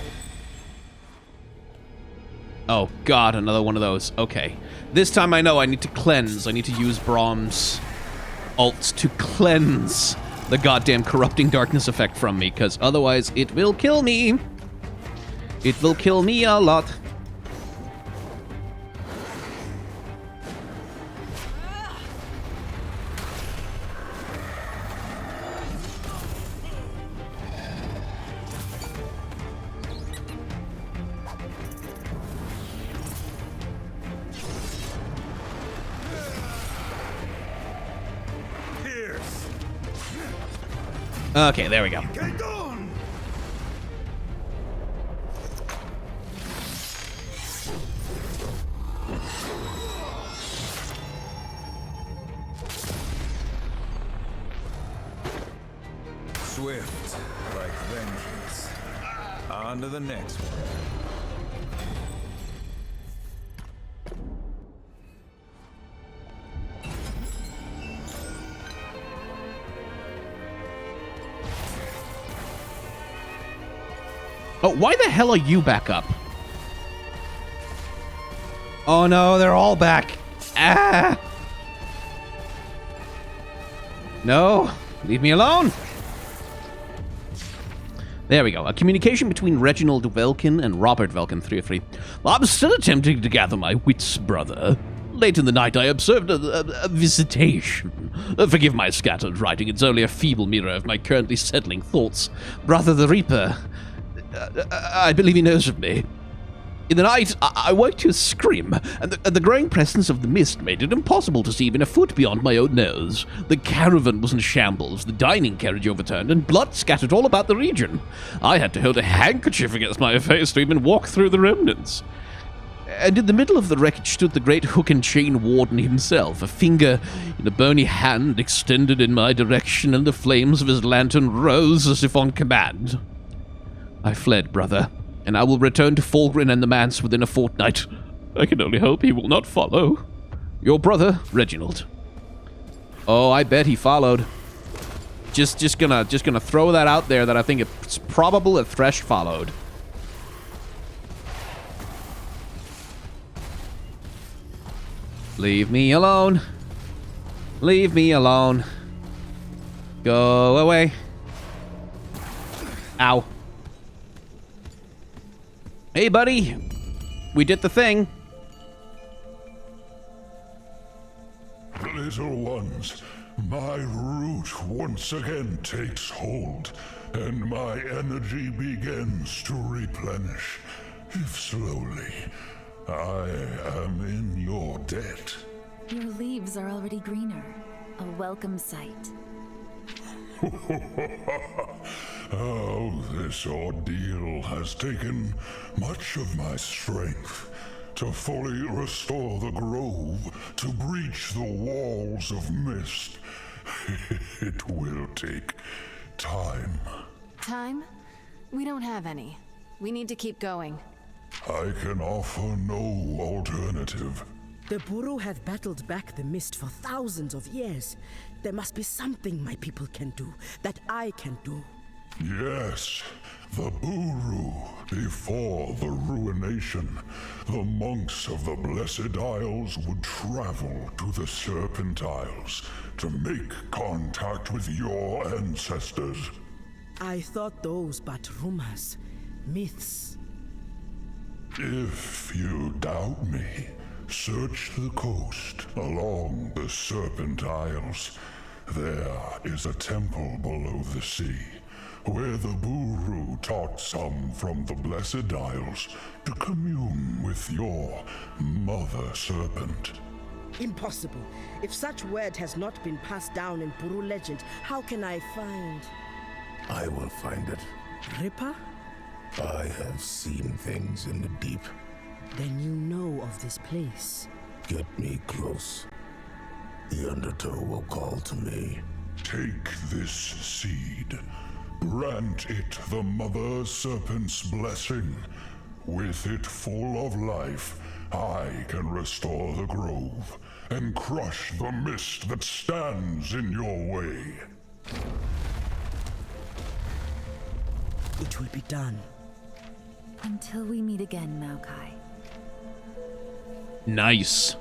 Oh god, another one of those. Okay. This time I know I need to cleanse. I need to use Brahm's ults to cleanse the goddamn corrupting darkness effect from me, because otherwise it will kill me. It will kill me a lot. Okay, there we go. Get on! Swift, like vengeance. On to the next one. Oh, why the hell are you back up? Oh no, they're all back. Ah! No, leave me alone. There we go. A communication between Reginald Velkin and Robert Velkin 303. I'm still attempting to gather my wits, brother. Late in the night, I observed a visitation. Forgive my scattered writing. It's only a feeble mirror of my currently settling thoughts. Brother the Reaper... I believe he knows of me. In the night, I woke to a scream, and the growing presence of the mist made it impossible to see even a foot beyond my own nose. The caravan was in shambles, the dining carriage overturned, and blood scattered all about the region. I had to hold a handkerchief against my face to even walk through the remnants. And in the middle of the wreckage stood the great hook and chain warden himself, a finger in a bony hand extended in my direction, and the flames of his lantern rose as if on command. I fled, brother, and I will return to Fulgrim and the Manse within a fortnight. I can only hope he will not follow. Your brother, Reginald. Oh, I bet he followed. Just gonna throw that out there that I think it's probable that Thresh followed. Leave me alone. Leave me alone. Go away. Ow. Hey, buddy. We did the thing. Little ones, my root once again takes hold, and my energy begins to replenish, if slowly. I am in your debt. Your leaves are already greener. A welcome sight. Oh, this ordeal has taken much of my strength. To fully restore the grove, to breach the walls of mist, it will take time. Time? We don't have any. We need to keep going. I can offer no alternative. The Buru have battled back the mist for thousands of years. There must be something my people can do, that I can do. Yes, the Buru. Before the ruination, the monks of the Blessed Isles would travel to the Serpent Isles to make contact with your ancestors. I thought those but rumors, myths. If you doubt me, search the coast along the Serpent Isles. There is a temple below the sea, where the Buru taught some from the Blessed Isles to commune with your mother serpent. Impossible. If such word has not been passed down in Buru legend, how can I find... I will find it. Ripper? I have seen things in the deep. Then you know of this place. Get me close. The Undertow will call to me. Take this seed. Grant it the Mother Serpent's blessing. With it full of life, I can restore the grove and crush the mist that stands in your way. It will be done. Until we meet again, Maokai. Nice.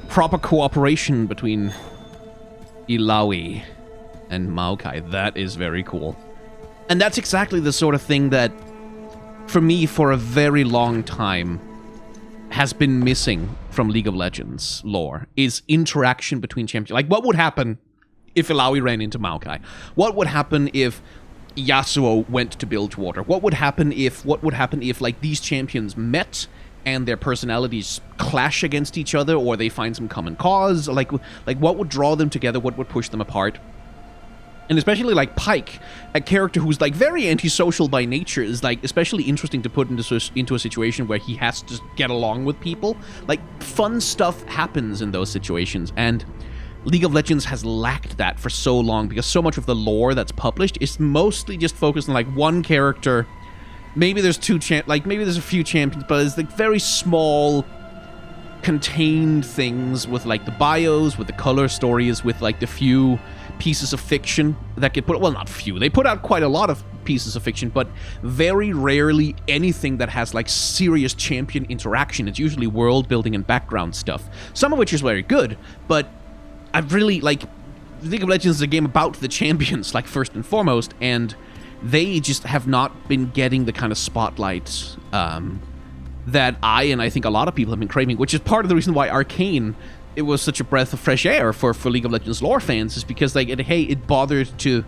Proper cooperation between Illaoi and Maokai. That is very cool. And that's exactly the sort of thing that, for me, for a very long time, has been missing from League of Legends lore, is interaction between champions. Like, what would happen if Illaoi ran into Maokai? What would happen if Yasuo went to Bilgewater? What would happen if, like, these champions met and their personalities clash against each other, or they find some common cause? Like what would draw them together? What would push them apart? And especially, like, Pyke, a character who's, like, very antisocial by nature, is, like, especially interesting to put into a situation where he has to get along with people. Like, fun stuff happens in those situations, and League of Legends has lacked that for so long, because so much of the lore that's published is mostly just focused on, like, one character. Maybe there's maybe there's a few champions, but it's, like, very small, contained things with, like, the bios, with the color stories, with, like, the few pieces of fiction that get put... Well, not few. They put out quite a lot of pieces of fiction, but very rarely anything that has, like, serious champion interaction. It's usually world building and background stuff, some of which is very good, but I've really, like... League of Legends is a game about the champions, like, first and foremost, and they just have not been getting the kind of spotlight that I think a lot of people have been craving, which is part of the reason why Arcane, it was such a breath of fresh air for League of Legends lore fans, is because, like, it bothered to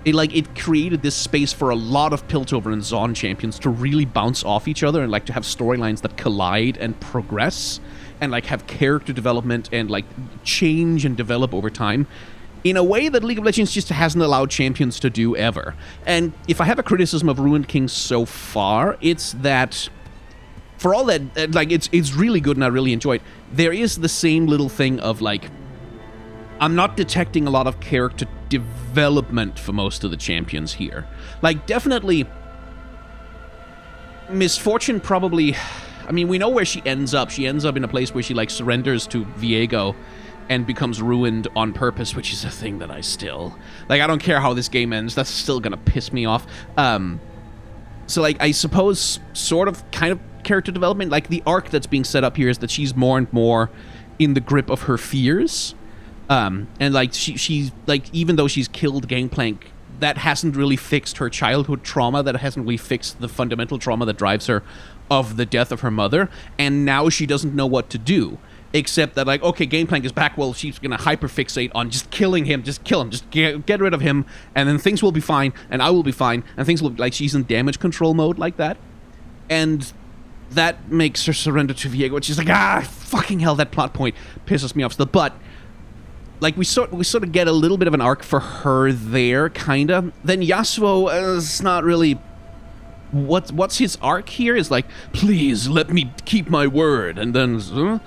it created this space for a lot of Piltover and Zaun champions to really bounce off each other and like to have storylines that collide and progress and like have character development and like change and develop over time in a way that League of Legends just hasn't allowed champions to do ever. And if I have a criticism of Ruined King so far, it's that for all that, like, it's really good and I really enjoy it, there is the same little thing of like, I'm not detecting a lot of character development for most of the champions here. Like, definitely, Misfortune probably, I mean, we know where she ends up. She ends up in a place where she, like, surrenders to Viego and becomes ruined on purpose, which is a thing that I still... Like, I don't care how this game ends, that's still gonna piss me off. So, like, I suppose, sort of, kind of character development, like, the arc that's being set up here is that she's more and more in the grip of her fears. And, like, she's, like, even though she's killed Gangplank, that hasn't really fixed her childhood trauma, that hasn't really fixed the fundamental trauma that drives her of the death of her mother, and now she doesn't know what to do. Except that, like, okay, Gangplank is back, well, she's gonna hyperfixate on just killing him, just kill him, just get rid of him, and then things will be fine, and I will be fine, and things will be, like, she's in damage control mode like that. And that makes her surrender to Viego, which is like, fucking hell, that plot point pisses me off still. But, like, we sort of get a little bit of an arc for her there, kinda. Then Yasuo is not really... What's his arc here? Is like, please, let me keep my word, and then...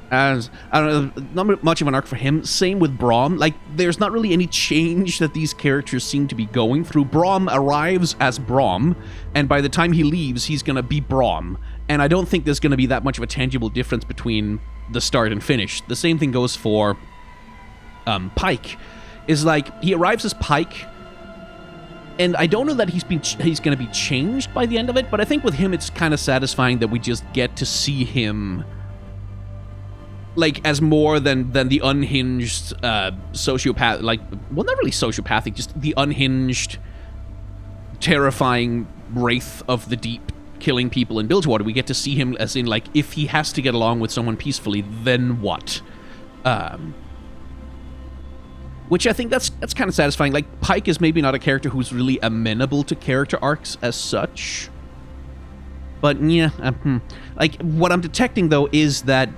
As I don't know, not much of an arc for him. Same with Braum. Like, there's not really any change that these characters seem to be going through. Braum arrives as Braum, and by the time he leaves, he's gonna be Braum. And I don't think there's gonna be that much of a tangible difference between the start and finish. The same thing goes for Pyke. Is like, he arrives as Pyke, and I don't know that he's gonna be changed by the end of it, but I think with him it's kind of satisfying that we just get to see him, like, as more than the unhinged sociopath, like, well, not really sociopathic, just the unhinged, terrifying wraith of the deep killing people in Bilgewater. We get to see him as in, like, if he has to get along with someone peacefully, then what? Which I think that's kind of satisfying. Like, Pyke is maybe not a character who's really amenable to character arcs as such. But, yeah, like, what I'm detecting, though, is that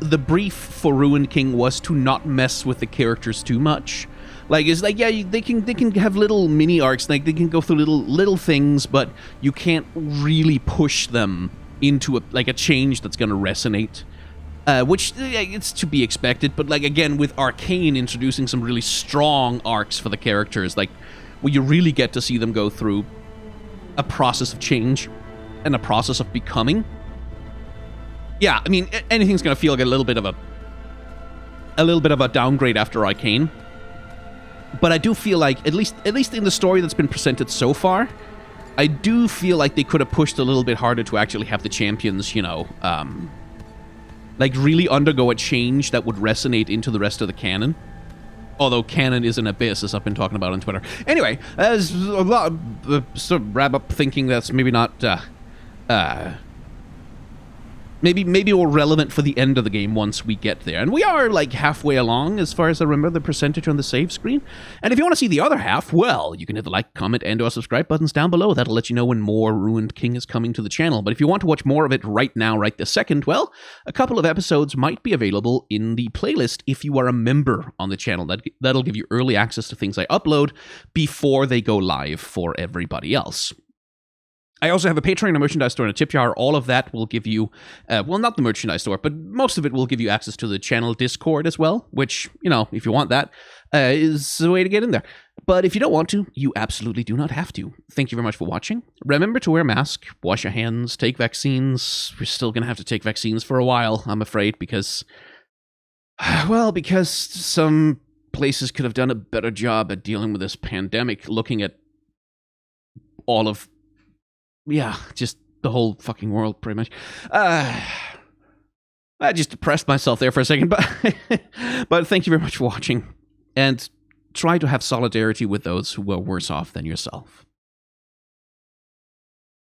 the brief for Ruined King was to not mess with the characters too much. Like, it's like, yeah, they can have little mini arcs, like, they can go through little things, but you can't really push them into a change that's gonna resonate. Which, it's to be expected, but, like, again, with Arcane introducing some really strong arcs for the characters, like, where you really get to see them go through a process of change and a process of becoming. Yeah, I mean, anything's gonna feel like a little bit of a downgrade after Arcane. But I do feel like, at least in the story that's been presented so far, I do feel like they could have pushed a little bit harder to actually have the champions, you know, like, really undergo a change that would resonate into the rest of the canon. Although canon is an abyss, as I've been talking about on Twitter. Anyway, as a lot sort of wrap up thinking that's maybe not, maybe more relevant for the end of the game once we get there. And we are, like, halfway along, as far as I remember the percentage on the save screen. And if you want to see the other half, well, you can hit the like, comment, and or subscribe buttons down below. That'll let you know when more Ruined King is coming to the channel. But if you want to watch more of it right now, right this second, well, a couple of episodes might be available in the playlist if you are a member on the channel. That'll give you early access to things I upload before they go live for everybody else. I also have a Patreon, a merchandise store, and a tip jar. All of that will give you, well, not the merchandise store, but most of it will give you access to the channel Discord as well, which, you know, if you want that, is the way to get in there. But if you don't want to, you absolutely do not have to. Thank you very much for watching. Remember to wear a mask, wash your hands, take vaccines. We're still going to have to take vaccines for a while, I'm afraid, because, well, because some places could have done a better job at dealing with this pandemic, looking at all of... yeah, just the whole fucking world, pretty much. I just depressed myself there for a second, but thank you very much for watching, and try to have solidarity with those who are worse off than yourself.